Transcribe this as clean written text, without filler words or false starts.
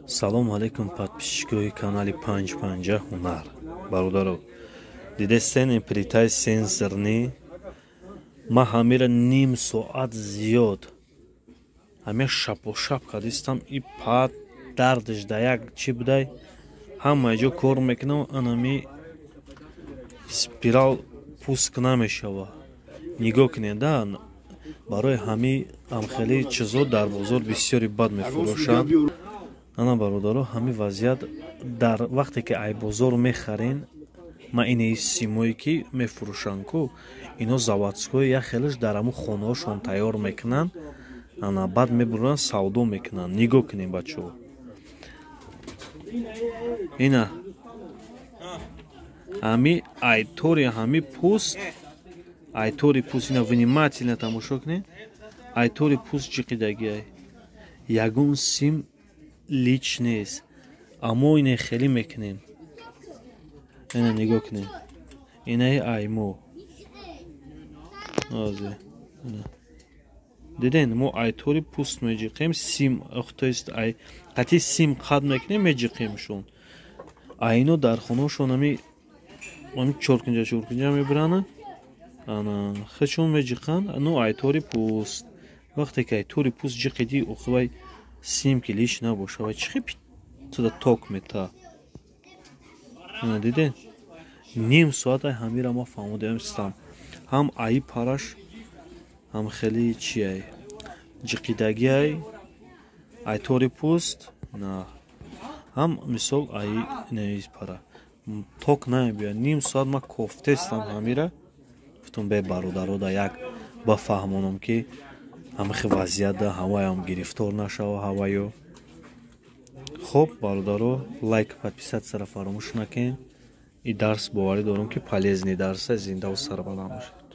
Салом алейкум, подписчики канала Панчпанча Хунар. Бародаро, дидестен плитай сенсорни. Ма ҳамира ним соат зиёд. Ҳаме шапошап кадистам и пад дардш да як чи будай. Ҳама ҷо кор мекунам, анами спирал пуск намешава. Нигоҳ кунед, да, барои ҳами амхели чизо дар бозор бисёри бад мефурӯшанд. Ана бародаро, ҳами вазъият дар вақте ки ай бозор мехарен, ма ини симое ки мефурӯшанд ку, ино заводское як хелаш дар аму хонаҳошон тайёр мекунанд, ана баъд мебуранд савдо мекунанд. Нигоҳ кунед бачаҳо. Ина ҳами айтори ҳами пуст, айтори пуст, ина внимательно тамошо кунед. Айтори пуст ҷиқидагиай. Ягон сим лич нест. Аммо ине хеле мекунем. Ина нигоҳ кунед. Инаи аймо. Озе. Диден, мо айтори пуст меҷиқем, сим, то есть ай қати сим қад мекунем, меҷиқемшон. Айно дар хонаошон ами чоркунҷа мебиранд. Ана хачон меҷиқанд, ну айтори пуст. Вақте ки айтори пуст ҷиқиди, оқибай сим ки лиш набоша, вай чихи туда ток мета. Ана диден? Ним соат ай ҳамира ма фаҳмудем истам. Ҳам аи параш, ҳам хели чи ай ҷиқидаги ай, айтори пуст, на. Ҳам мисол аи неиз пара. Ток намебиёд. Ним соат ма кофтестам ҳамира. Гуфтам бе бародаро да як бафаҳмонам ки ҳамихи вазъият да ҳаваям гирифтор нашава ҳаваё. Хоб бародаро, лайк, подписатсияро фаромӯш накунед. И дарс боварӣ дорам ки полезни дарс аст, зиндаву сарбаланд бошед.